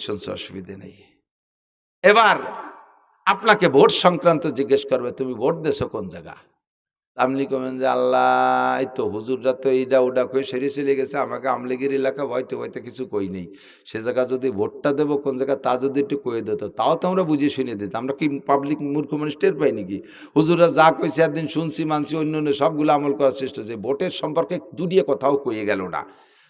শুনছে, অসুবিধে নেই। এবার আপনাকে ভোট সংক্রান্ত জিজ্ঞেস করবে, তুমি ভোট দেছো কোন জায়গা? আপনি কবেন যে আল্লাহ, এই তো হুজুররা তো এইটা ওটা কই সেরে চলে গেছে, আমাকে আমলিগির এলাকা ভয়তে ভয়তে কিছু কই নেই। সে জায়গা যদি ভোটটা দেবো কোন জায়গা তা যদি একটু কয়ে দিত, তাও তো আমরা বুঝিয়ে শুনে দিতাম। আমরা কি পাবলিক মূর্খ মানুষ টের পাই নাকি? হুজুররা যা কইছে একদিন শুনছি মানছি, অন্য অন্য সবগুলো আমল করার চেষ্টা, যে ভোটের সম্পর্কে দুটিয়ে কথাও কয়ে গেল না।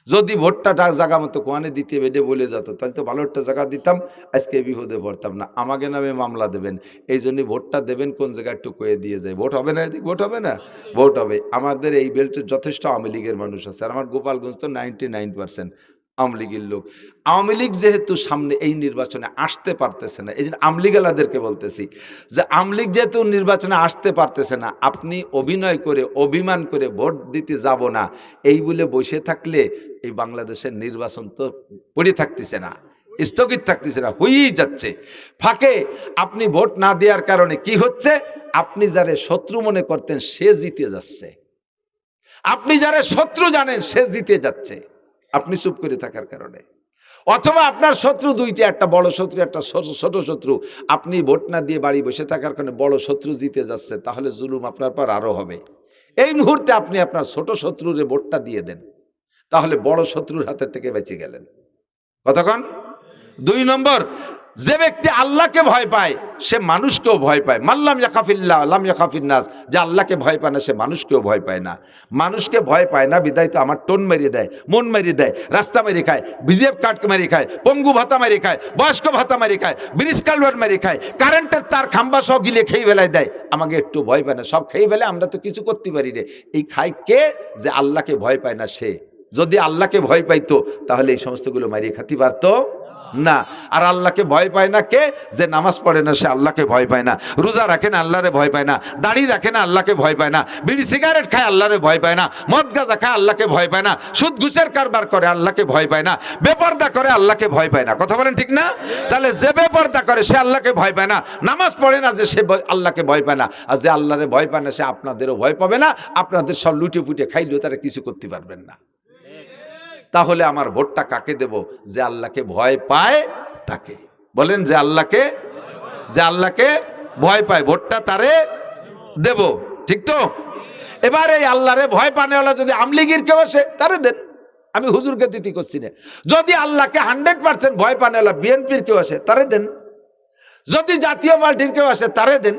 যদি ভোটটা জায়গা মতো কোয়ানে দিতে বেডে বলে যেত, তাহলে তো ভালো একটা জায়গা দিতাম, আজকে বিপদে পড়তাম না। আমাকে নামে মামলা দেবেন, এই জন্য ভোটটা দেবেন কোন জায়গায় একটু কয়ে দিয়ে যায়। ভোট হবে না, এদিক ভোট হবে না, ভোট হবে। আমাদের এই বেল্টে যথেষ্ট আওয়ামী লীগের মানুষ আছে, আর আমার গোপালগঞ্জ তো 99% আওয়ামী লীগের লোক। আওয়ামী লীগ যেহেতু সামনে এই নির্বাচনে আসতে পারতেছে না, এই জন্য আওয়ামী লীগালাদেরকে বলতেছি যে আওয়ামী লীগ যেহেতু নির্বাচনে আসতে পারতেছে না, আপনি অভিনয় করে অভিমান করে ভোট দিতে যাব না এই বলে বসে থাকলে এই বাংলাদেশের নির্বাচন তো পড়ে থাকতেছে না, স্থগিত থাকতেছে না, হয়েই যাচ্ছে। ফাঁকে আপনি ভোট না দেওয়ার কারণে কি হচ্ছে? আপনি যারে শত্রু মনে করতেন সে জিতে যাচ্ছে, আপনি যারা শত্রু জানেন সে জিতে যাচ্ছে, আপনি চুপ করে থাকার কারণে। অথবা আপনার শত্রু দুইটা, একটা বড় শত্রু, একটা ছোট শত্রু। আপনি ভোট না দিয়ে বাড়ি বসে থাকার কারণে বড় শত্রু জিতে যাচ্ছে, তাহলে জুলুম আপনার পর আরো হবে। এই মুহূর্তে আপনি আপনার ছোট শত্রুরে ভোটটা দিয়ে দেন, তাহলে বড় শত্রুর হাতে থেকে বেঁচে গেলেন। কতক্ষণ? 2 নম্বর, যে ব্যক্তি আল্লাহকে ভয় পায় সে মানুষকেও ভয় পায়। মাল্লাম ইয়াখাফিল্লাহ লাম ইয়াখাফিন নাস, যে আল্লাহকে ভয় পায় না সে মানুষকেও ভয় পায় না। মানুষকে ভয় পায় না বিদায় তো আমার টোন মেরে দেয়, মন মেরে দেয়, রাস্তা মেরে খায়, বিজেপ কার্ড মেরে খায়, পঙ্গু ভাতা মেরে খায়, বয়স্ক ভাতা মেরে খায়, ব্রিজ কালভার্ট মেরে খায়, কারেন্টের তার খাম্বা সহ গিলে খেয়ে বেলায় দেয়। আমাকে একটু ভয় পায় না, সব খেয়ে ফেলে, আমরা তো কিছু করতে পারি রে। এই খায় কে? যে আল্লাহকে ভয় পায় না সে। যদি আল্লাহকে ভয় পাইতো তাহলে এই সমস্তগুলো মারিয়ে খাতে পারতো না। আর আল্লাহকে ভয় পায় না কে? যে নামাজ পড়ে না সে আল্লাহকে ভয় পায় না, রোজা রাখে না আল্লাহরে ভয় পায় না, দাড়ি রাখে না আল্লাহকে ভয় পায় না, বিড়ি সিগারেট খায় আল্লাহরে ভয় পায় না, মদ গাঁজা খায় আল্লাহকে ভয় পায় না, সুদ ঘুষের কারবার করে আল্লাহকে ভয় পায় না, বেপরদা করে আল্লাহকে ভয় পায় না। কথা বলেন ঠিক না? তাহলে যে বেপরদা করে সে আল্লাহকে ভয় পায় না, নামাজ পড়ে না যে সে আল্লাহকে ভয় পায় না, আর যে আল্লাহরে ভয় পায় না সে আপনাদেরও ভয় পাবে না, আপনাদের সব লুটে পুটে খাইলেও তারা কিছু করতে পারবেন না। তাহলে আমার ভোটটা কাকে দেব? যে আল্লাহকে ভয় পায় তাকে। বলেন, যে আল্লাহকে ভয় পায় ভোটটা তারে দেব, ঠিক তো? এবার এই আল্লাহরে ভয় পানেওয়ালা যদি আমলিগির কেউ আসে তারে দেন, আমি হুজুরকে দিতে করছি না। যদি আল্লাহকে 100% ভয় পানেওয়ালা বিএনপির কেউ আসে তারে দেন, যদি জাতীয় পার্টির কেউ আসে তারে দেন,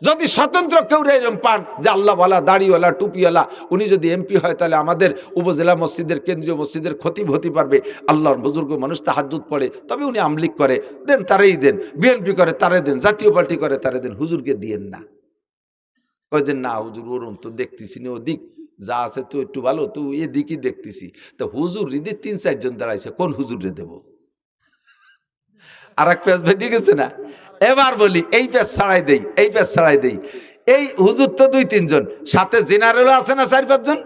যদি স্বতন্ত্র কেউ এরকম পান যে আল্লাহওয়ালা, দাড়িওয়ালা, টুপিওয়ালা, উনি যদি এমপি হয় তাহলে আমাদের উপজেলা মসজিদের, কেন্দ্রীয় মসজিদের খতিব হতে পারবে, আল্লাহর বুজুর্গ মানুষ, তাহাজ্জুদ পড়ে, তবে উনি আমলিক করে, দেন তারাই দেন। বিএনপি করে তারে দেন, জাতীয় পার্টি করে তারে দেন, হুজুরকে দিয়েন না। কয় যে না হুজুর ওরম তো দেখতেছি না, ওদিক যা আছে তো একটু ভালো, তো এদিকই দেখতেছি। তো হুজুর হৃদয় 3-4 জন দাঁড়াইছে, কোন হুজুরে দেব? আর এক পেজ বেঁধে গেছে না। এবার বলি এই পেজ ছাড়াই দেই, এই পেজ ছাড়াই দেই। এই হুজুর তো 2-3 জন, সাথে জেনারেলও আছে না 4-5 জন।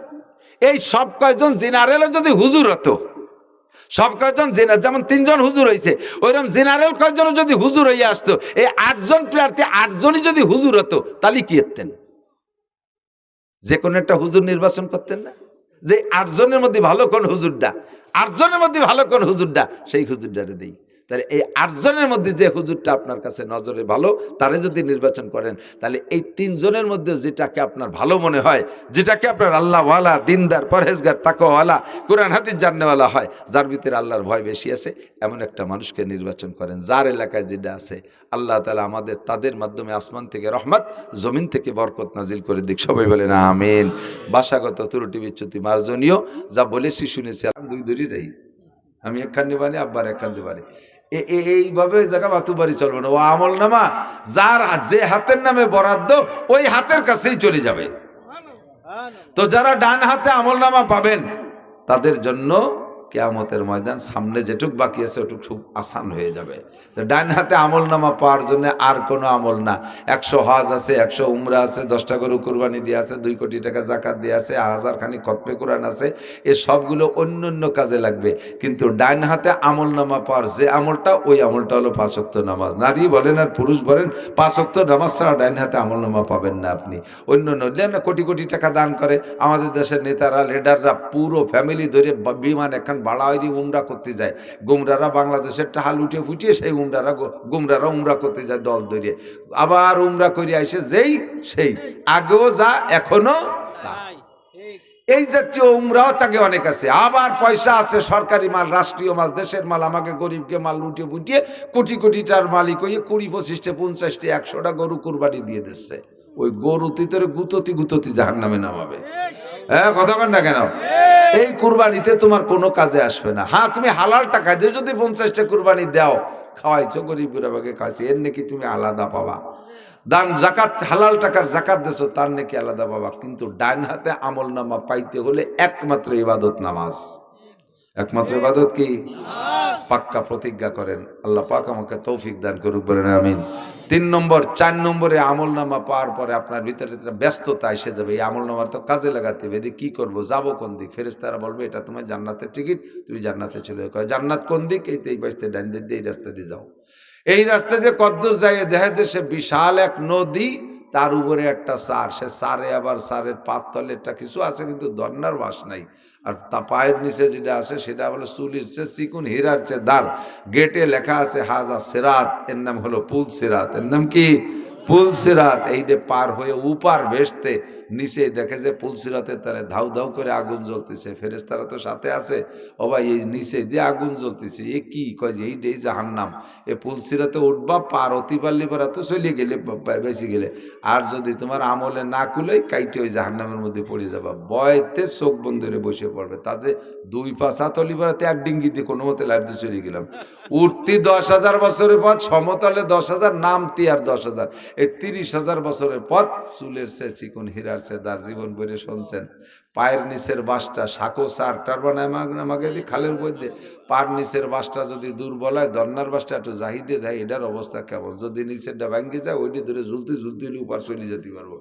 এই সব কয়জন জেনারেলও যদি হুজুর হতো, সব কয়জন যেমন 3 জন হুজুর হয়েছে, ওইরকম জেনারেল কয়জন যদি হুজুর হইয়া আসতো, এই 8 জন প্রার্থী 8 জনই যদি হুজুর হতো, তাহলে কি করতেন? যে কোনো একটা হুজুর নির্বাচন করতেন না? যে 8 জনের মধ্যে ভালো কোন হুজুরটা, 8 জনের মধ্যে ভালো কোন হুজুরটা, সেই হুজুরটারে দেই। তাহলে এই 8 জনের মধ্যে যে হুজুরটা আপনার কাছে নজরে ভালো, তারে যদি নির্বাচন করেন, তাহলে এই 3 জনের মধ্যে যেটাকে আপনার ভালো মনে হয়, যেটাকে আপনার আল্লাহওয়ালা, দিনদার, পরহেজগার, তাকওয়ালা, কোরআন হাদিস জাননেওয়ালা হয়, যার ভিতরে আল্লাহর ভয় বেশি আছে, এমন একটা মানুষকে নির্বাচন করেন। যার এলাকায় যেটা আছে আল্লাহ তাআলা আমাদের তাদের মাধ্যমে আসমান থেকে রহমত, জমিন থেকে বরকত নাজিল করে দিক। সবাই বলেন আমিন। ভাষাগত ত্রুটি বিচ্যুতি মার্জনীয়, যা বলেছি শুনেছি, দুই দূরই রই, আমি একখান দিবানি, আব্বার একখান দিবানি, এইভাবে জায়গা বাতুবাড়ি চলবে না। ও আমল নামা যার যে হাতের নামে বরাদ্দ ওই হাতের কাছেই চলে যাবে। তো যারা ডান হাতে আমল নামা পাবেন তাদের জন্য কিয়ামতের ময়দান সামনে যেটুক বাকি আছে ওটুক খুব আসান হয়ে যাবে। তো ডান হাতে আমল নামা পাওয়ার জন্য আর কোনো আমল না, 100 হজ আছে, 100 উমরা আছে, 10টা গরু কুরবানি দিয়ে আছে, 2 কোটি টাকা জাকাত দিয়ে আছে, 1000 খানি খতমে কোরআন আছে, এ সবগুলো অন্য অন্য কাজে লাগবে। কিন্তু ডান হাতে আমল নামা পাওয়ার যে আমলটা, ওই আমলটা হলো 5 ওয়াক্ত নামাজ। নারী বলেন আর পুরুষ বলেন, 5 ওয়াক্ত নামাজ ছাড়া ডান হাতে আমল নামা পাবেন না আপনি। অন্য না কোটি কোটি টাকা দান করে আমাদের দেশের নেতারা, লিডাররা, পুরো ফ্যামিলি ধরে বিমান এখন ভাড়া হয়নি উমরা করতে যায়, গুমরারা বাংলাদেশের টাহা লুটে ফুটিয়ে সেই গুমরারা উমরা করতে যায় দল ধরিয়ে, আবার উমরা করে আইসে যেই সেই, আগেও যা এখনো তা। এই জাতীয় উমরাও তাকে অনেক আছে। আবার পয়সা আছে, সরকারি মাল, রাষ্ট্রীয় মাল, দেশের মাল, আমাকে গরিবকে মাল লুটিয়ে ফুটিয়ে কোটি কোটিটার মালিক হয়ে 20, 25, 50, 100টা গরু কুরবানি দিয়ে দিচ্ছে। ওই গরু তিতরে গুততি জাহান্নামে নামাবে। হ্যাঁ, কথা বলেন না কেন? এই কুরবানিতে তোমার কোনো কাজে আসবে না। হ্যাঁ, তুমি হালাল টাকা দিয়ে যদি 50টা কুরবানি দাও, খাওয়াইছো গরিব গুরাবাকে খাওয়াইছো, এর নাকি তুমি আলাদা পাবা। দান জাকাত, হালাল টাকার জাকাত দেছো, তার নাকি আলাদা পাবা। কিন্তু ডান হাতে আমল নামা পাইতে হলে একমাত্র ইবাদত নামাজ। একমাত্র ইবাদত কি? পাক্কা প্রতিজ্ঞা করেন। আল্লাহ পাক আমাকে তৌফিক দান করুক, বলেন আমিন। 4 নম্বরে আমল নামা পাওয়ার পরে আপনার ভিতরে ব্যস্ততা এসে যাবে। এই আমল নামার তো কাজে লাগাতে হবে। এদিকে কি করবো, যাবো কোন দিক? ফেরেশতারা বলবে এটা তোমার জান্নাতের টিকিট, তুমি জান্নাতে চলে যাও। জান্নাত কোন দিক? এই পাশে ডান দিক দিয়ে এই রাস্তা দিয়ে যাও। এই রাস্তা দিয়ে কদ্দূর যায় দেখা যায় সে বিশাল এক নদী, তার উপরে একটা সার, সে সারে আবার সারের পাততলে একটা কিছু আছে কিন্তু দন্নার বাস নাই। আর তা পায়ের নিচে যেটা আছে সেটা হলো চুলির চেয়ে চিকুন, হীরার চেয়ে দার। গেটে লেখা আছে হাজা সিরাত, এর নাম হলো পুল সিরাত। এর নাম কি? পুল সিরাত। এইটা পার হয়ে উপার ভেসতে নিচে দেখে যে পুল সিরাতের তারে ধাউ ধাউ করে আগুন জ্বলতেছে। ফেরেশতারা তো সাথে আছে, ও ভাই এই নিচে দিয়ে আগুন জ্বলতেছে, এ কি? কয় যে এইটাই জাহান্নাম। এ পুল সিরাতে উঠবা, পার হতে পারলে পারা তো চলে গেলে, বেশি গেলে। আর যদি তোমার আমলে না কুলে, কাইটে ওই জাহান্নামের মধ্যে পড়ে যাবা। বয়তে চোখ বন্ধ করে বসে পড়বে। তা যে 2 পাশা তলি পারাতে এক ডিঙ্গিতে কোনো মতে লাইফতে চলে গেলাম। উঠতি 10,000 বছরের পথ, সমতলে 10,000, নামতি আর 10,000। এই 30,000 বছরের পথ, চুলের সে চিকুন, হীরার সে দার। জীবন বইরে শুনছেন। পায়ের নিচের বাসটা সাঁকো সার টারবানায় আমাকে দিয়ে খালের মধ্যে, পার নিচের বাসটা যদি দুর্বল হয়, দন্নার বাসটা একটু জাহিদে দেয়, এটার অবস্থা কেমন? যদি নিচেরটা ভাঙ্গি যায়, ওইটি ধরে ঝুলতে হলে উপর চলে যেতে পারবো।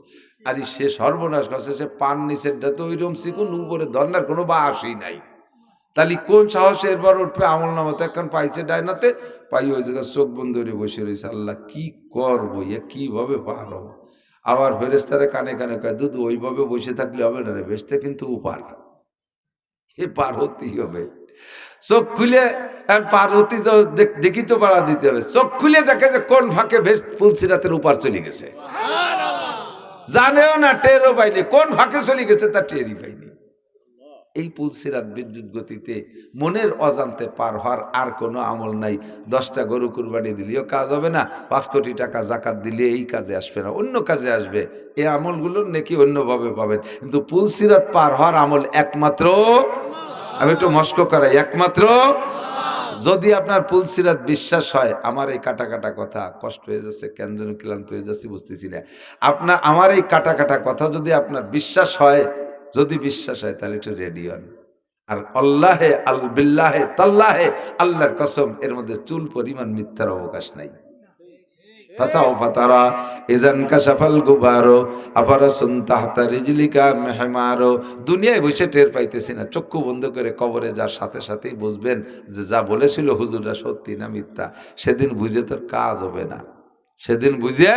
আর সে সর্বনাশ করছে, সে পান নিচেরটা তো ওইরকম চিকুন, উপরে দন্নার কোনো বাসই নাই। তাহলে কোন সাহসে এরপর উঠবে? আমল নামাতে এখন পাইছে ডাইনাতে, পাই ওই জায়গায় চোখ বন্ধ করে বসে রয়েছে। আল্লাহ কি করবো, এ কিভাবে পার হবো? আবার ফেরেশতারা কানে কানে কয়, দুধু ওইভাবে বসে থাকলে হবে না রে, বেসতে কিন্তু উপার, এ পার হতেই হবে। চোখ খুলে পার হতে তো দেখি তো পাড়া দিতে হবে। চোখ খুলে দেখে যে কোন ফাঁকে ভেস ফুলসিরাতের উপার চলে গেছে, জানেও না, টেরও পাইনি, কোন ফাঁকে চলে গেছে তা টেরই পাইনি। এই পুলসিরাত বিদ্যুৎ গতিতে মনের অজান্তে পার হওয়ার আর কোনো আমল নাই। 10টা গরু কুরবানি দিলেও কাজ হবে না, 5 কোটি টাকা জাকাত দিলে এই কাজে আসবে না, অন্য কাজে আসবে। এই আমলগুলোর নাকি অন্যভাবে পাবেন, কিন্তু পুলসিরাত পার হওয়ার আমল একমাত্র, আমি একটু মস্ক করাই, একমাত্র যদি আপনার পুলসিরাত বিশ্বাস হয়। আমার এই কাটা কাটা কথা কষ্ট হয়ে যাচ্ছে, কেন যেন ক্লান্ত হয়ে যাচ্ছি, বুঝতেছি না। আমার এই কাটা কাটা কথা যদি আপনার বিশ্বাস হয়, যদি বিশ্বাস হয়, তাহলে একটু রেডি হন। আর আল্লাহে আল বিল্লাহে তাল্লাহে, আল্লাহর কসম, এর মধ্যে চুল পরিমাণ মিথ্যার অবকাশ নাই। ফাসাও ফাতারা ইজান কাশাফাল গুবারো আফারাসুন তাহতা রিজলিকা মেহমারো। দুনিয়ায় বসে টের পাইতেছি না, চক্ষু বন্ধ করে কবরে যার সাথে সাথেই বুঝবেন যে যা বলেছিল হুজুররা সত্যি না মিথ্যা। সেদিন বুঝে তোর কাজ হবে না। সেদিন বুঝে,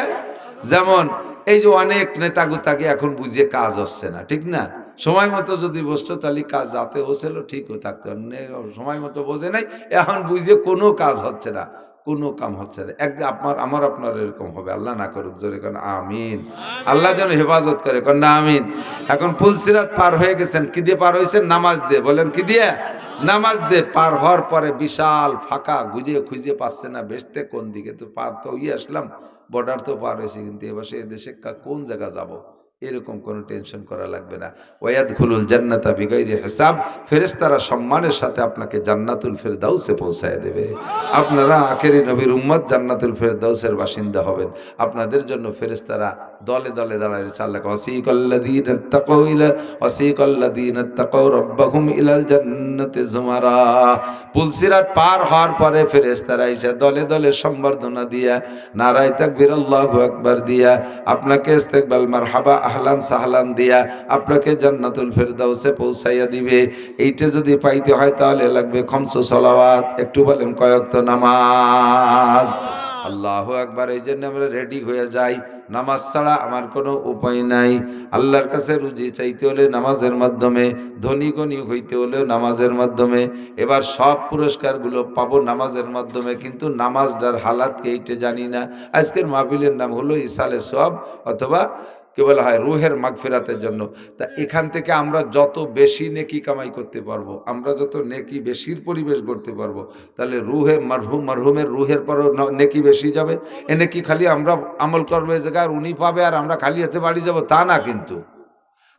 যেমন এই যে অনেক নেতাগুতাকে এখন বুঝিয়ে কাজ হচ্ছে না, ঠিক না? সময় মতো যদি বসতো তাহলে কাজ যাতে হচ্ছিল ঠিকও থাকতো। সময় মতো বোঝে নাই, এখন বুঝে কোনো কাজ হচ্ছে না, কোনো কাম হচ্ছে না। একদিন আপনার এরকম হবে, আল্লাহ না করুক। জোরে কেন আমিন। আল্লাহ যেন হেফাজত করে, কেন না আমিন। এখন পুলসিরাত পার হয়ে গেছেন, কি দিয়ে পার হয়েছেন? নামাজ দিয়ে। বলেন কি দিয়ে? নামাজ দিয়ে। পার হওয়ার পরে বিশাল ফাঁকা, খুঁজে পাচ্ছে না বেসতে কোন দিকে। তো পার তো আসলাম, বর্ডার তো পার হয়েছে, কিন্তু এবার সে দেশে কোন জায়গা যাব, এরকম কোনো টেনশন করা লাগবে না। ওয়ায়াদখুলুল জান্নাতা বিগাইরি হিসাব, ফেরেশতারা সম্মানের সাথে আপনাকে জান্নাতুল ফেরদাউসে পৌঁছায় দেবে। আপনারা আখেরি নবীর উম্মত, জান্নাতুল ফেরদাউসের বাসিন্দা হবেন। আপনাদের জন্য ফেরেশতারা দলে দলে দাঁড়ায় রয়েছে। আল্লাহ ওয়াসিকাল্লাযীনা ইত্তাকাউ রাব্বাহুম ইলাল জান্নাতি যুমারা। পুলসিরাত পার হওয়ার পরে ফেরেশতারা এসে দলে দলে সম্বর্ধনা দিয়া, নারায়ে তাকবীর, আল্লাহু আকবার দিয়া, আপনাকে ইস্তেকবাল, মারহাবা, আহলান সাহলান দিয়া আপনাকে জান্নাতুল ফেরদাউসে পৌঁছাইয়া দিবে। এইটা যদি পাইতে হয় তাহলে লাগবে খামসু সালাওয়াত। একটু বলেন কয় ওয়াক্ত নামাজ? আল্লাহু আকবার। এই জন্য আমরা রেডি হয়ে যাই, নামাজ ছাড়া আমার কোনো উপায় নাই। আল্লাহর কাছে রুজি চাইতে হলে নামাজের মাধ্যমে, ধনী গণী হইতে হলেও নামাজের মাধ্যমে, এবার সব পুরস্কারগুলো পাবো নামাজের মাধ্যমে। কিন্তু নামাজটার হালাতকে এইটা জানি না। আজকের মাহফিলের নাম হলো ইসালে সওয়াব অথবা কে বলা হয় রুহের মাগফিরাতের জন্য। তা এখান থেকে আমরা যত বেশি নেকি কামাই করতে পারবো, আমরা যত নেকি বেশির পরিবেশ করতে পারবো, তাহলে মারহুমের রুহের পরও নেকি বেশি যাবে। এ নেকি খালি আমরা আমল করবো এই জায়গায় আর উনি পাবে আর আমরা খালি হাতে বাড়ি যাব তা না, কিন্তু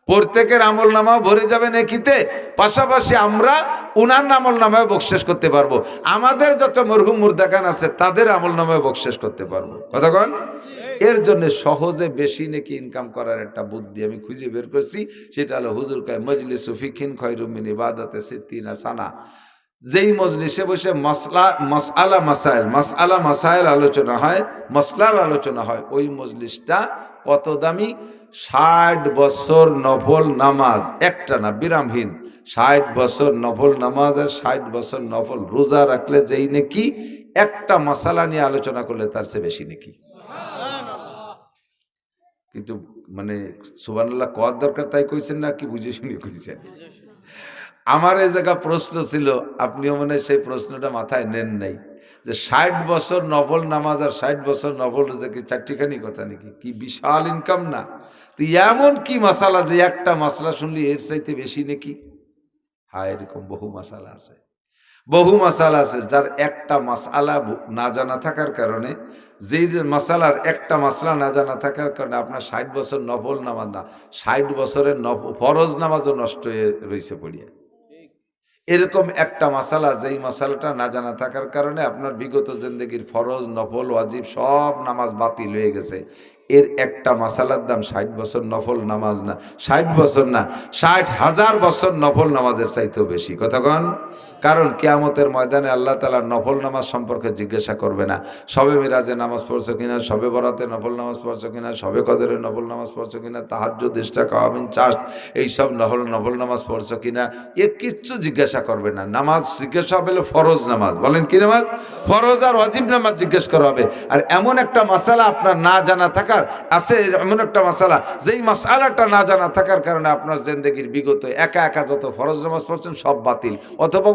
প্রত্যেকের আমল নামাও ভরে যাবে নেকিতে, পাশাপাশি আমরা উনার আমল নামায় বকশেষ করতে পারবো। আমাদের যত মরহুম মুর্দাকান আছে তাদের আমল নামায় বকশেষ করতে পারবো। কতক্ষণ? এর জন্য সহজে বেশি নাকি ইনকাম করার একটা বুদ্ধি আমি খুঁজে বের করছি। সেটা হলো হুজুর কয় মজলিসু ফিকিন খায়রুম মিন ইবাদাতি সিত্তিনা সানা। যেই মজলিসে বসে মাসআলা মাসাইল আলোচনা হয়, মাসলার আলোচনা হয়, ওই মজলিসটা কত দামি? 60 বছর নফল নামাজ একটা না বিরামহীন, 60 বছর নফল নামাজ আর 60 বছর নফল রোজা রাখলে যেই নাকি, একটা মাসালা নিয়ে আলোচনা করলে তার চেয়ে বেশি নাকি। কিন্তু মানে সুবহানাল্লাহ কওয়ার দরকার তাই কইছেন না কি বুঝে শুনে কইছেন? আমার এই জায়গা প্রশ্ন ছিল, আপনিও মনে হয় সেই প্রশ্নটা মাথায় নেন নাই, যে 60 বছর নফল নামাজ আর 60 বছর নফল রোজা কি চারটিখানি কথা নাকি? কি বিশাল ইনকাম না? তো এমন কি মাসালা যে একটা মাসলা শুনলি এর চাইতে বেশি নাকি? হ্যাঁ, এরকম বহু মাসালা আছে, বহু মাসালা আছে যার একটা মাসালা না জানা থাকার কারণে, যেই মাসালার একটা মাসলা না জানা থাকার কারণে আপনার 60 বছর নফল নামাজ না, 60 বছরের ফরজ নামাজও নষ্ট হয়ে রয়েছে পড়িয়া। এরকম একটা মাসালা, যেই মাসালাটা না জানা থাকার কারণে আপনার বিগত জিন্দেগির ফরজ নফল ওয়াজিব সব নামাজ বাতিল হয়ে গেছে। এর একটা মাসালার দাম 60 বছর নফল নামাজ না, 60 বছর না, 60,000 বছর নফল নামাজের চাইতেও বেশি। কতক্ষণ? কারণ কিয়ামতের ময়দানে আল্লাহ তাআলা নফল নামাজ সম্পর্কে জিজ্ঞাসা করবে না। শবে মিরাজে নামাজ পড়ছো কিনা, শবে বরাতে নফল নামাজ পড়ছো কিনা, শবে কদরে নফল নামাজ পড়ছো কিনা, তাহাজ্জুদ ইশরাক আওয়ামিন চাষ এইসব নফল নামাজ পড়ছো কিনা, এ কিচ্ছু জিজ্ঞাসা করবে না। নামাজ জিজ্ঞাসা হবে ফরজ নামাজ। বলেন কি নামাজ? ফরজ আর ওয়াজিব নামাজ জিজ্ঞেস করা হবে। আর এমন একটা মাসালা আপনার না জানা থাকার আছে, এমন একটা মাসালা যেই মাসালাটা না জানা থাকার কারণে আপনার জিন্দেগির বিগত একা একা যত ফরজ নামাজ পড়ছেন সব বাতিল, অথবা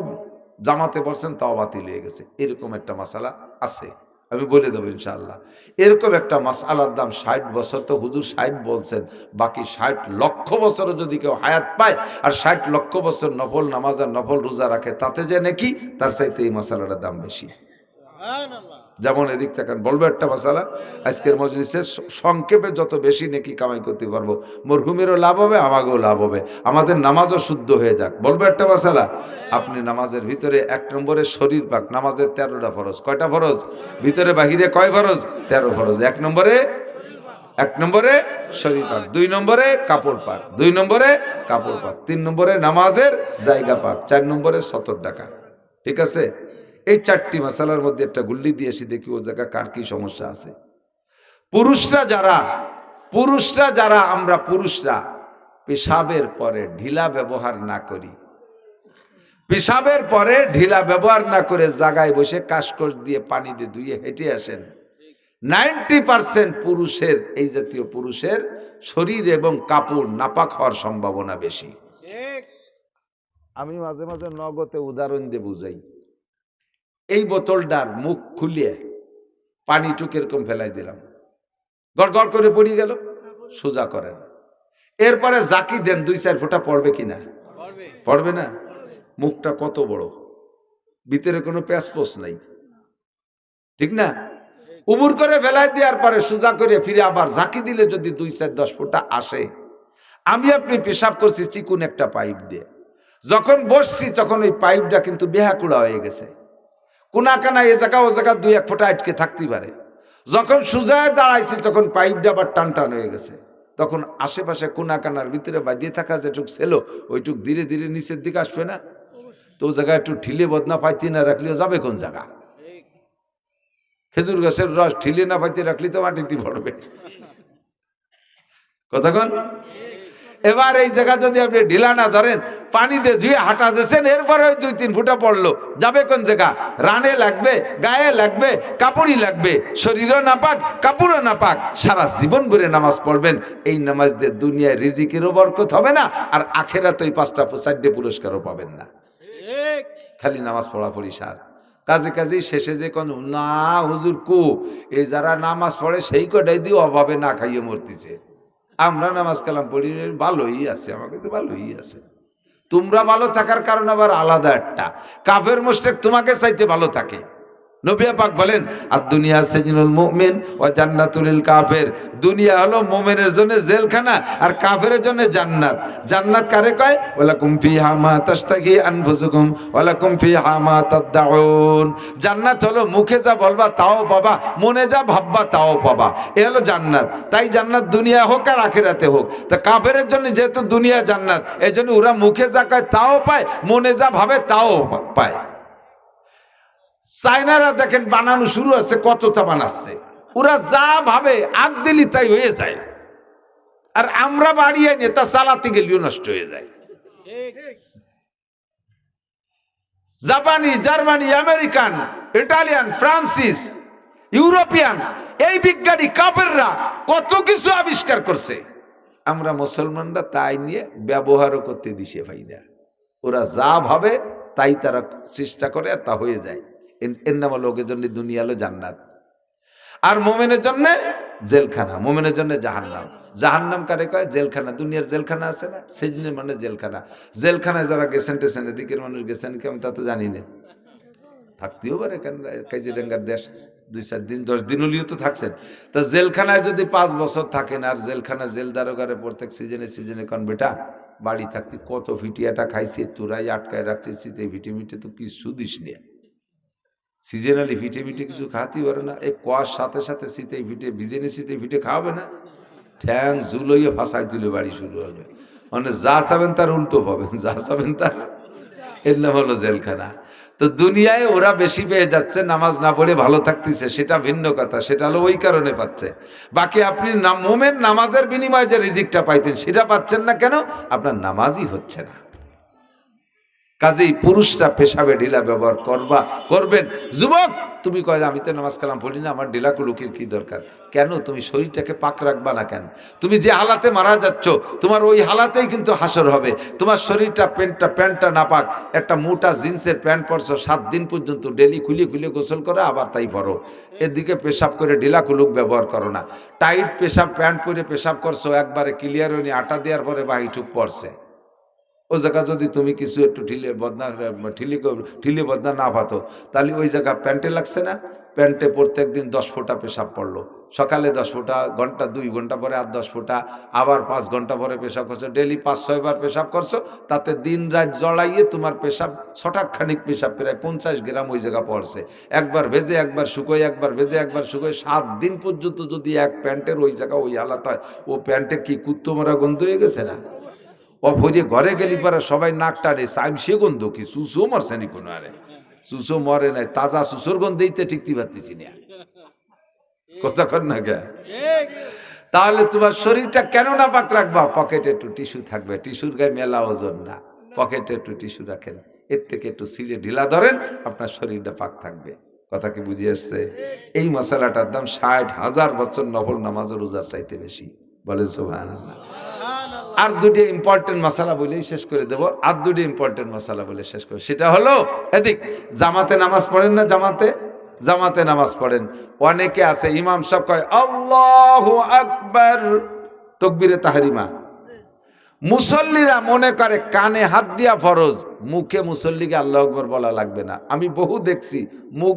জামাতে পড়ছেন তাও বাতিল হয়ে গেছে। এরকম একটা মাসালা আছে, আমি বলে দেবো ইনশাআল্লাহ। এরকম একটা মাসআলার দাম 60 বছর, তো হুজুর 60 বলছেন, বাকি 60 লক্ষ বছরও যদি কেউ হায়াত পায় আর 60 লক্ষ বছর নফল নামাজ আর নফল রোজা রাখে, তাতে যে নাকি তার চাইতে এই মাসালাটার দাম বেশি। যেমন এদিক থেকে বলবো একটা মাসালা, আজকের মজলিসে সংক্ষেপে যত বেশি নেকি কামাই করতে পারবো, মরহুমেরও লাভ হবে, আমাকেও লাভ হবে, আমাদের নামাজও শুদ্ধ হয়ে যাক। বলবো একটা মাসালা, আপনি নামাজের ভিতরে 1 নম্বরে শরীর পাক, নামাজের 13টা ফরজ। কয়টা ফরজ? ভিতরে বাহিরে কয় ফরজ? 13 ফরজ। 1 নম্বরে শরীর পাক, 2 নম্বরে কাপড় পাক, 2 নম্বরে কাপড় পাক, 3 নম্বরে নামাজের জায়গা পাক, 4 নম্বরে 70 টাকা। ঠিক আছে? এই 4টি মাসালার মধ্যে একটা গুল্লি দিয়েছি, দেখি ও জায়গা কার কি সমস্যা আছে। পুরুষরা যারা আমরা পুরুষরা পেশাবের পরে ঢিলা ব্যবহার না করি, পেশাবের পরে ঢিলা ব্যবহার না করে জায়গায় বসে কাশকস দিয়ে পানি দিয়ে ধুয়ে হেঁটে আসেন, 90% পুরুষের, এই জাতীয় পুরুষের শরীর এবং কাপড় নাপাক হওয়ার সম্ভাবনা বেশি। আমি মাঝে মাঝে নগদে উদাহরণ দিয়ে বুঝাই। এই বোতলটার মুখ খুলিয়ে পানিটুকু এরকম ফেলাই দিলাম, গড়গড় করে পড়ে গেল, সোজা করেন, এরপরে জাকি দেন 2-4 ফোঁটা পড়বে কিনা? পড়বে না? মুখটা কত বড়, ভিতরে কোনো প্যাসপোস নাই, ঠিক না? উবুর করে ফেলাই দেওয়ার পরে সোজা করে ফিরে আবার জাকি দিলে যদি 2-4-10 ফোঁটা আসে। আমি আপনি পেশাব করছি চিকুন একটা পাইপ দিয়ে, যখন বসছি তখন ওই পাইপটা কিন্তু বেহাকুড়া হয়ে গেছে, কোনা কানা এ জায়গা ও জায়গা 2-1 ফোঁটা আটকে থাকতে পারে। যখন সোজায় দাঁড়াইছি তখন পাইপটা আবার টান টান হয়ে গেছে, তখন আশেপাশে কোনা কানার ভিতরে বাঁধিয়ে থাকা যেটুক ছিল ওইটুক ধীরে ধীরে নিচের দিকে আসবে না? তো জায়গায় একটু ঠিলে বদনা পাইতে না রাখলেও যাবে কোন জায়গা? খেজুর গাছের রস ঠিলে না পাইতে রাখলে তো মাটিতে পড়বে। কথা কন? এবার এই জায়গা যদি আপনি ঢিলা না ধরেন, পানি দিয়ে ধুয়ে হাঁটা দিয়েছেন, এরপরে ওই 2-3 ফুটা পড়লো, যাবে কোন জায়গা? রানে লাগবে, গায়ে লাগবে, কাপড়ই লাগবে, শরীরও নাপাক, কাপড়ও নাপাক, সারা জীবন ভরে নামাজ পড়বেন। এই নামাজ দিয়ে দুনিয়ায় রিজিকেরও বরকত হবে না, আর আখেরাতে ওই 5টা 4টে পুরস্কারও পাবেন না। খালি নামাজ পড়াপড়ি সার। কাজেই শেষে যে কোন না হুজুর কু, এই যারা নামাজ পড়ে সেই কটাই দিয়ে অভাবে না খাইয়ে মরতেছে। আমরা নামাজ কালাম পড়ি, ভালোই আছে, আমাকে তো ভালোই আছে। তোমরা ভালো থাকার কারণ আবার আলাদা একটা। কাফের মুশরিক তোমাকে চাইতে ভালো থাকে। নবী পাক বলেন, আর দুনিয়া সিজনুল মুমিন ওয়া জান্নাতুল কাফের। দুনিয়া হলো মুমিনের জন্য জেলখানা, আর কাফেরের জন্য জান্নাত। জান্নাত কারে কয়? ওয়ালাকুম ফিহা মা তাশতাহি আনফুসুকুম ওয়ালাকুম ফিহা মা তাদউন। জান্নাত হলো মুখে যা বলবা তাও পাবা, মনে যা ভাববা তাও পাবা, এ হলো জান্নাত। তাই জান্নাত দুনিয়া হোক আর আখিরাতে হোক। তা কাফেরের জন্য যেহেতু দুনিয়া জান্নাত, এজন্য ওরা মুখে যা কয় তাও পায়, মনে যা ভাবে তাও পায়। চায়নারা দেখেন বানানো শুরু আছে, কতটা বানাচ্ছে, ওরা যা ভাবে আগ দিলি তাই হয়ে যায়। আর আমরা বাড়িয়ে নিয়ে তা চালাতে গেলেও নষ্ট হয়ে যায়। জাপানি, Germany, American, Italian, Francis, European, এই বিজ্ঞানী কাফেররা কত কিছু আবিষ্কার করছে, আমরা মুসলমানরা তাই নিয়ে ব্যবহারও করতে দিশে পাই না। ওরা যা ভাবে তাই তারা চেষ্টা করে, আর তা হয়ে যায়। এর নাম লোকের জন্য দুনিয়া হলো জান্নাত, আর মোমেনের জন্য জেলখানা, মোমেনের জন্য জাহান্নাম। জাহান্নাম কারে কয়? জেলখানা। দুনিয়ার জেলখানা আছে না, সেজনের মানে জেলখানা। জেলখানায় যারা গেছেন টেছেন, এদিকের মানুষ গেছেন কেমন তা তো জানি না, থাকতেও পারে, কেন কাজিরাঙ্গার দেশ, 2-4 দিন 10 দিন হলেও তো থাকছেন। তা জেলখানায় যদি 5 বছর থাকেন, আর জেলখানা জেল দারোগারে প্রত্যেক সিজনে কন বেটা বাড়ি থাকতে কত ফিটিয়াটা খাইছে, তোরাই আটকায় রাখছে শীতে ভিটে তো কিছু দিস নিয়ে। সিজনালি ফিটে কিছু খাওয়াতেই পারে না। এই কুয়ার সাথে সাথে শীতে ফিটে ভিজে নিয়ে শীতে ফিটে খাওয়াবে না, ঠ্যাং ঝুলইয়ে ফাঁসাই তুলে বাড়ি শুরু হবে। মানে যা চাবেন তার উল্টো পাবেন, যা চাবেন তার। এর নাম হলো জেলখানা। তো দুনিয়ায় ওরা বেশি পেয়ে যাচ্ছে, নামাজ না পড়ে ভালো থাকতেছে, সেটা ভিন্ন কথা, সেটা হলো ওই কারণে পাচ্ছে। বাকি আপনি মোমেন নামাজের বিনিময়ে যে রিজিকটা পাইতেন সেটা পাচ্ছেন না, কেন? আপনার নামাজই হচ্ছে না। কাজেই পুরুষরা পেশাবে ঢিলা ব্যবহার করবেন। যুবক, তুমি কয় আমি তো নামাজ কালাম পড়ি না, আমার ঢিলা কুলুকির কি দরকার? কেন? তুমি শরীরটাকে পাক রাখবা না কেন? তুমি যে হালাতে মারা যাচ্ছ, তোমার ওই হালাতেই কিন্তু হাসর হবে। তোমার শরীরটা প্যান্টটা না পাক, একটা মোটা জিন্সের প্যান্ট পরছো, 7 দিন পর্যন্ত ডেলি খুলে গোসল করে আবার তাই পরো। এদিকে পেশাব করে ঢিলা কুলুক ব্যবহার করো না। টাইট পেশাব প্যান্ট পরে পেশাব করছো, একবারে ক্লিয়ার হয়নি, আটা দেওয়ার পরে বাহিটুক পড়ছে। ওই জায়গা যদি তুমি কিছু একটু ঢিলে বদনা না পাতো, তাহলে ওই জায়গা প্যান্টে লাগছে না? প্যান্টে প্রত্যেক দিন 10 ফোঁটা পেশাব পড়লো, সকালে 10 ফোঁটা, ঘন্টা 2 ঘন্টা পরে আর 10 ফোঁটা, আবার 5 ঘন্টা পরে পেশাব করছো, ডেলি 5-6 বার পেশাব করছো, তাতে দিন রাত জড়াইয়ে তোমার পেশাব ছটাকখানিক পেশাব প্রায় 50 গ্রাম ওই জায়গা পড়ছে। একবার ভেজে একবার শুকোয়, একবার ভেজে একবার শুকোয়, 7 দিন পর্যন্ত যদি এক প্যান্টের ওই জায়গা ওই হালাত হয়, ও প্যান্টে কি কুত্তো মারা গন্ধ হয়ে গেছে না? ও ভরিয়ে ঘরে গেলি পরে সবাই নাক টানে, সাইম সে গন্ধ কি, সুসো মরছেনি কোনো? আরে সুসো মরে নাই, তাজা সুসোর গন্ধেইতে ঠিকতে পারতেছি না, কথা কর না কে? তাহলে তোমার শরীরটা কেন না পাক রাখবা? পকেটে একটু টিস্যু থাকবে, টিস্যুর গায়ে মেলা ওজন না, পকেটে একটু টিস্যু রাখেন, এর থেকে একটু ছিঁড়ে ঢিলা ধরেন, আপনার শরীরটা পাক থাকবে। কথা কি বুঝে আসছে? এই মশালাটার দাম 60,000 বছর নফল নামাজের রোজার চাইতে বেশি। বলে সুবহানাল্লাহ। আর 2টি ইম্পর্টেন্ট মশালা বলেই শেষ করে দেবো, আর 2টি ইম্পর্টেন্ট মশালা বলে শেষ করে, সেটা হলো এদিক জামাতে নামাজ পড়েন না? জামাতে নামাজ পড়েন। অনেকে আছে ইমাম সাহেব কয় আল্লাহু আকবার, তাকবীরে তাহরিমা, মুসল্লিরা মনে করে কানে হাত দিয়া ফরজ, মুখে মুসল্লিকে আল্লাহু আকবার বলা লাগবে না। আমি বহু দেখছি মুখ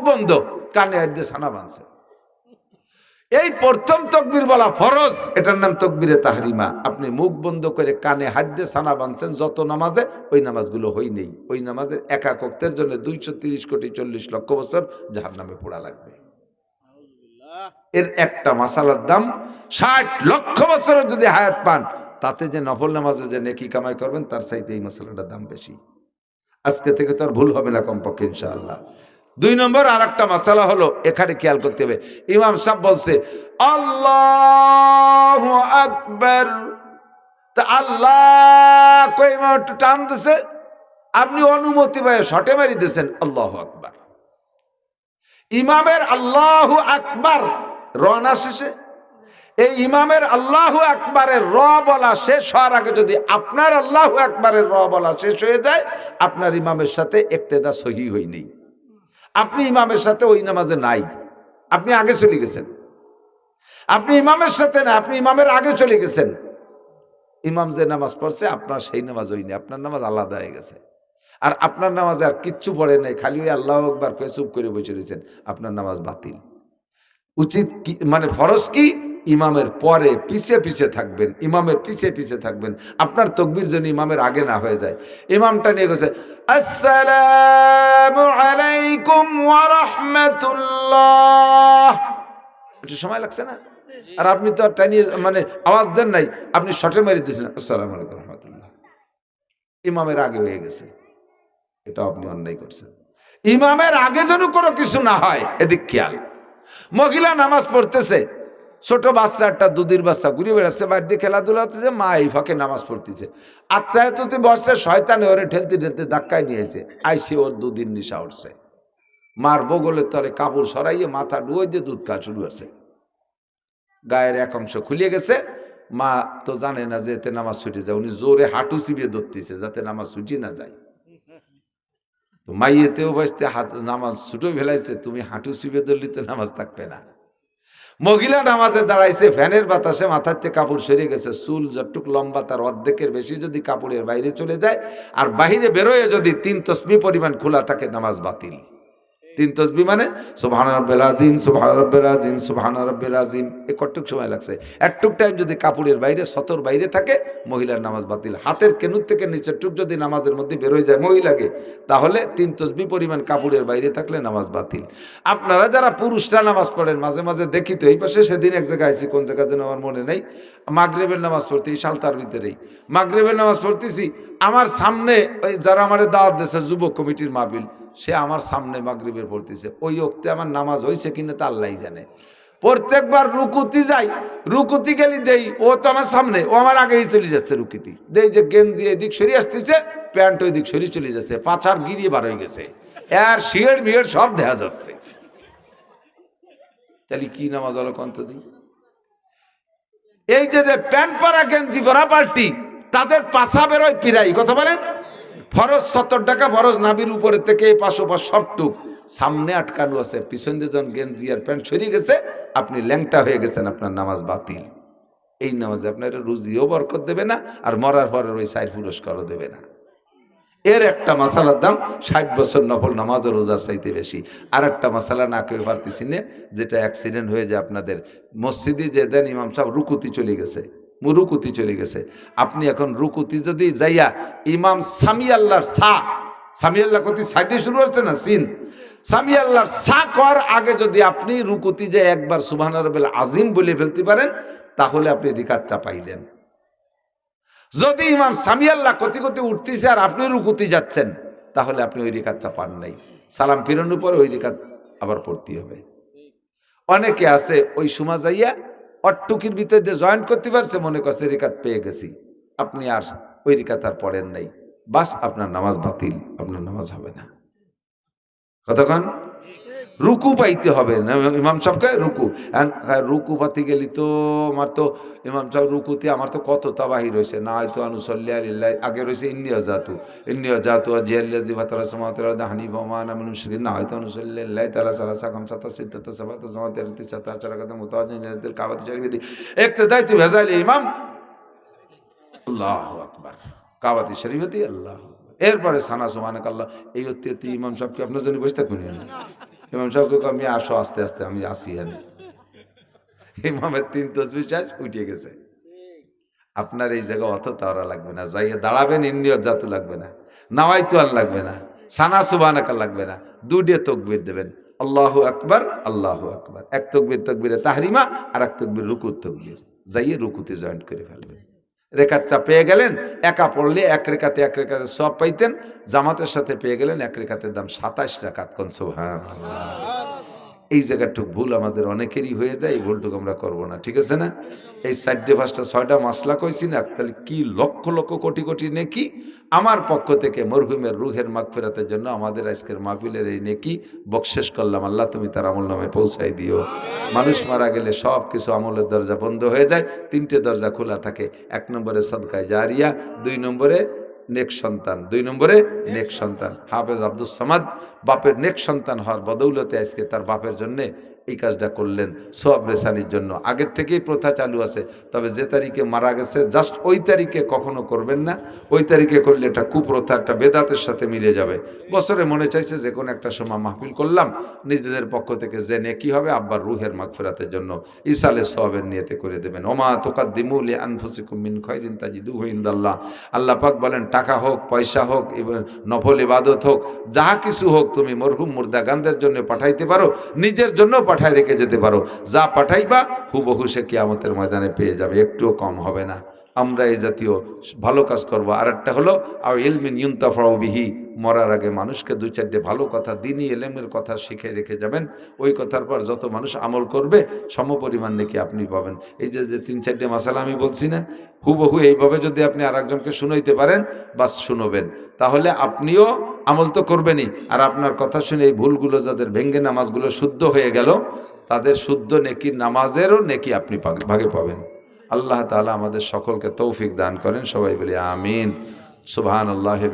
বন্ধ কানে হাত দিয়ে ছানা বাঁধছে। এই প্রথম তকবীর বলা ফরজ, এটার নাম তাকবীরে তাহরিমা। আপনি মুখ বন্ধ করে কানে হাত দিয়ে ছানা বাঁধছেন, যত নামাজে ওই নামাজগুলো হই নেই। ওই নামাজের একক ওয়াক্তের জন্য 230 কোটি 40 লক্ষ বছর জাহান্নামে পোড়া লাগবে। এর একটা মাসালার দাম 60 লক্ষ বছর যদি হায়াত পান, তাতে যে নফল নামাজে যে নেকি কামাই করবেন, তার চাইতে এই মাসালাটার দাম বেশি। আজকে থেকে তো আর ভুল হবে না কমপক্ষে ইনশাআল্লাহ। দুই নম্বর আর একটা মাসালা হলো, এখানে খেয়াল করতে হবে, ইমাম সাহেব বলছে আল্লাহু আকবার, তা আল্লাহ কই ইমাম একটু টান দিছে, আপনি অনুমতি পায় শটে মারি দিয়েছেন আল্লাহু আকবার। ইমামের আল্লাহু আকবার রনা শেষে, এই ইমামের আল্লাহু আকবারের র বলা শেষ হওয়ার আগে যদি আপনার আল্লাহু আকবারের র বলা শেষ হয়ে যায়, আপনার ইমামের সাথে ইক্তেদা সহি হই নেই, আপনি ইমামের সাথে ওই নামাজে নাই, আপনি আগে চলে গেছেন। আপনি ইমামের সাথে না, আপনি ইমামের আগে চলে গেছেন। ইমাম যে নামাজ পড়ছে আপনার সেই নামাজ হয়নি, আপনার নামাজ আলাদা হয়ে গেছে। আর আপনার নামাজে আর কিচ্ছু পড়ে নাই, খালি ওই আল্লাহু আকবার কয়ে চুপ করে বসে রয়েছেন, আপনার নামাজ বাতিল। উচিত কি, মানে ফরজ কি, ইমামের পরে পিছে পিছে থাকবেন, ইমামের পিছে পিছে থাকবেন, আপনার তকবীর যেন ইমামের আগে না হয়ে যায়। ইমামটা নিয়ে গেছে আসসালামু আলাইকুম ওয়া রাহমাতুল্লাহ, একটু সময় লাগছে না? আর আপনি তো টানিয়ে মানে আওয়াজ দেন নাই, আপনি শটে মেরে দিয়েছেন আসসালামু আলাইকুম রাহমাতুল্লাহ, ইমামের আগে হয়ে গেছে, এটা আপনি অন্যায় করছেন। ইমামের আগে যেন কোনো কিছু না হয়, এদিক খেয়াল। মহিলা নামাজ পড়তেছে, ছোট বাচ্চা একটা দুধের বাচ্চা ঘুরে বেড়াচ্ছে, বাইরে দিয়ে খেলাধুলা হতেছে, মা এই ফাঁকে নামাজ পড়তেছে, আত্মায়তুতি বসছে, শয়তানে ওরে ঠেলতে ঠেলতে ধাক্কায় নিয়েছে, আইসে ওর দুধের নিশা উঠছে, মার বগলের তলে কাপড় সরাইয়ে মাথা ডুয়ে দিয়ে দুধ খাওয়া শুরু হচ্ছে, গায়ের এক অংশ খুলে গেছে। মা তো জানে না যে এতে নামাজ ছুটে যায়, উনি জোরে হাঁটু চিবিয়ে ধরতেছে যাতে নামাজ ছুটে না যায়। তো মাইয়েতেও বসতে নামাজ ছুটো ফেলাইছে, তুমি হাঁটু চিবিয়ে ধরলে তো নামাজ থাকবে না। মহিলা নামাজে দাঁড়াইছে, ফ্যানের বাতাসে মাথার থেকে কাপড় সরে গেছে, চুল যতটুক লম্বা তার অর্ধেকের বেশি যদি কাপড়ের বাইরে চলে যায়, আর বাহিরে বেরোয় যদি 3 তসবিহ পরিমাণ খোলা থাকে, নামাজ বাতিল। 3 তসবিহ মানে সুবহান রাব্বিল আযীম, সুবহান রাব্বিল আযীম, সুবহান রাব্বিল আযীম, কতটুক সময় লাগছে, একটুক টাইম যদি কাপড়ের বাইরে সতর বাইরে থাকে, মহিলার নামাজ বাতিল। হাতের কেনুর থেকে নিচের টুক যদি নামাজের মধ্যে বেরোয় যায় মহিলাকে, তাহলে 3 তসবিহ পরিমাণ কাপড়ের বাইরে থাকলে নামাজ বাতিল। আপনারা যারা পুরুষরা নামাজ পড়েন, মাঝে মাঝে দেখি তো, এই পাশে সেদিন এক জায়গায় আইছি, কোন জায়গা যেন আমার মনে নেই, মাগরিবের নামাজ পড়তে, এই সালতার ভিতরেই মাগরিবের নামাজ পড়তেছি, আমার সামনে ওই যারা আমার দাওয়াত দিয়েছে যুবক কমিটির মাহফিল, সে আমার সামনে মাগরিবের পড়তেছে, ওই ওক্তে আমার নামাজ হয়েছে কিনা তা আল্লাহই জানে। প্রত্যেকবার রুকুতি যাই, রুকুতি গেলি দেই, ও তো আমার সামনে, ও আমার আগেই চলে যাচ্ছে, রুকুতি দেই যে গেঞ্জি এদিক সরিয়ে আসতেছে, প্যান্ট ওই দিক সরিয়ে চলে যাচ্ছে, পাছার গিরিয়ে বার হয়ে গেছে, আর শিয়ের মিয়ের সব দেখা যাচ্ছে। তাহলে কি নামাজ হলো কন্ত দিই? এই যে প্যান্ট পরা গেঞ্জি পরা পাল্টি, তাদের পাছা বেরোয় পিরাই, কথা বলেন। ফরজ 70 টাকা ফরজ, নাবির উপরে থেকে পাশো পাশ সবটুক সামনে আটকানো আছে, পিছন দিয়ে যখন গেঞ্জি আর প্যান্ট সরিয়ে গেছে, আপনি ল্যাংটা হয়ে গেছেন, আপনার নামাজ বাতিল। এই নামাজে আপনার রুজিও বরকত দেবে না, আর মরার পরের ওই 4 পুরস্কারও দেবে না। এর একটা মাসালার দাম 60 বছর নফল নামাজ ও রোজার চাইতে বেশি। আর একটা মাসালা না কেউ পারতেছি না, যেটা অ্যাক্সিডেন্ট হয়ে যায় আপনাদের মসজিদে, যে দেন ইমাম সাহেব রুকুতি চলে গেছে, রুকুতি চলে গেছে, আপনি এখন রুকুতি যদি যাইয়া ইমাম সামি আল্লাহর সামি আল্লাহ কতি সাইডে শুরু হচ্ছে না সিন, সামি আল্লাহর কর আগে যদি আপনি রুকুতি যে একবার সুবহান রাব্বিল আযীম বলে ফেলতে পারেন, তাহলে আপনি রিকাতটা পাইলেন। যদি ইমাম সামি আল্লাহ কতি কতি উঠতেছে আর আপনি রুকুতি যাচ্ছেন, তাহলে আপনি ওই রিকাতটা পান নাই, সালাম ফিরানোর পরে ওই রিকাত আবার পড়তে হবে। অনেকে আছে ওই সময় যাইয়া অট্টুকির ভিতরে দিয়ে জয়েন করতে পারছে, মনে করছে রিকাত পেয়ে গেছি, আপনি আর ওই রিকাত আর পড়েন নাই, বাস আপনার নামাজ বাতিল, আপনার নামাজ হবে না। কতক্ষণ রুকু পাইতে হবে না ইমাম সাহেবকে, রুকু পাতি গেলি তো আমার তো ইমাম সাহেব রুকুতে আমার তো কত তাবাহি রয়েছে, না হয়তো আনুসল্লিয়া লিল্লাহ, আগে রয়েছে ইন্নিয়া জাতু জিয়াল্লাজি ভাতারা সমাতারা দাহানি ভমান মুশরিকিন, না হয়তো আনুসল্লিয়া লিল্লাহ তাআলা সালাসা খামসাতা সিদ্দাতা সাবাতা সামাতা তিসাতা আশারাকাতা মুতাওয়াজ্জিহিন ইলাল কাবাতি শরীফি ইক্তিদাইতু বিহাযাল ইমাম, আল্লাহু আকবার, কাবাতি শরীফি আল্লাহু আকবার। এরপরে সানা সুবহানাকাল্লাহ, এই অত্যতি ইমাম সাহেবকে আপনার জন্য বসে থাকবেন না, ইমাম সাহেবকে আমি আসো আস্তে আস্তে, আমি আসি, ইমামের 3 তসবিহ শেষ, উঠে গেছে। আপনার এই জায়গা অত তাওরা লাগবে না, যাইয়া দাঁড়াবেন, ইন্নিয়ত জাতু লাগবে না, নাওয়াইতু আল লাগবে না, সানা সুবহানাকা লাগবে না, দুইটা তাকবীর দেবেন, আল্লাহু আকবার, আল্লাহু আকবার, এক তাকবীর তাকবীরে তাহরিমা, আর এক তাকবীর রুকুর তাকবীর, যাইয়ে রুকুতে জয়েন করে ফেলবেন। রেখাতটা পেয়ে গেলেন, একা পড়লে এক রেখাতে সব পাইতেন, জামাতের সাথে পেয়ে গেলেন এক রেখাতের দাম 27 রাকাত। কোন সুবহানাল্লাহ। এই জায়গাটুক ভুল আমাদের অনেকেরই হয়ে যায়, এই ভুলটুকু আমরা করবো না, ঠিক আছে না? এই 4-5টা 6টা মাসলা কইছি না, তাহলে কি লক্ষ লক্ষ কোটি কোটি নেকি আমার পক্ষ থেকে মরহুমের রুহের মাগফিরাতের জন্য আমাদের আজকের মাহফিলের এই নেকি বকশেষ করলাম। আল্লাহ তুমি তার আমল নামে পৌঁছাই দিও। মানুষ মারা গেলে সব কিছু আমলের দরজা বন্ধ হয়ে যায়, 3টে দরজা খোলা থাকে। 1 নম্বরে সদকায়ে জারিয়া, 2 নম্বরে নেক সন্তান, 2 নম্বরে নেক সন্তান। হাফেজ আব্দুস সামাদ বাপের নেক সন্তান হওয়ার বদৌলতে আজকে তার বাপের জন্যে এই কাজটা করলেন সোয়াব রেসানির জন্য। আগের থেকেই প্রথা চালু আছে, তবে যে তারিখে মারা গেছে জাস্ট ওই তারিখে কখনো করবেন না। ওই তারিখে করলে এটা কুপ্রথা, একটা বেদাতের সাথে মিলে যাবে। বছরে মনে চাইছে যে কোনো একটা সময় মাহফিল করলাম, নিজেদের পক্ষ থেকে যে নেকি হবে আব্বার রুহের মাগফিরাতের জন্য ইসালে সোয়াবের নিয়তে করে দেবেন। ওমা তুকাদ্দিমু লিআনফুসিকুম মিন খায়রিন তাজিদুহু ইনদাল্লাহ। আল্লাহ পাক বলেন, টাকা হোক, পয়সা হোক, নফল ইবাদত হোক, যাহা কিছু হোক, তুমি মরহুম মুর্দাগানদের জন্য পাঠাইতে পারো, নিজের জন্য পাঠায় রেখে যেতে পারো। যা পাঠাইবা হুবহু সে কিয়ামতের ময়দানে পেয়ে যাবে, একটুও কম হবে না। আমরা এই জাতীয় ভালো কাজ করবো। আর একটা হলো আর ইলমিন ইউনতাফাউ বিহি, মরার আগে মানুষকে 2-4টে ভালো কথা, দ্বীনি ইলমের কথা শিখে রেখে যাবেন। ওই কথার পর যত মানুষ আমল করবে সমপরিমাণ নাকি আপনি পাবেন। এই যে 3-4টে মাসালা আমি বলছি না, হুবহু এইভাবে যদি আপনি আরেকজনকে শুনাইতে পারেন, বাস শুনবেন, তাহলে আপনিও আমল তো করবেনই, আর আপনার কথা শুনে এই ভুলগুলো যাদের ভেঙ্গে নামাজগুলো শুদ্ধ হয়ে গেল, তাদের শুদ্ধ নেকির নামাজেরও নেকি আপনি ভাগে পাবেন। আল্লাহ তাআলা আমাদের সকলকে তৌফিক দান করেন, সবাই বলি আমিন। সুবহানাল্লাহি।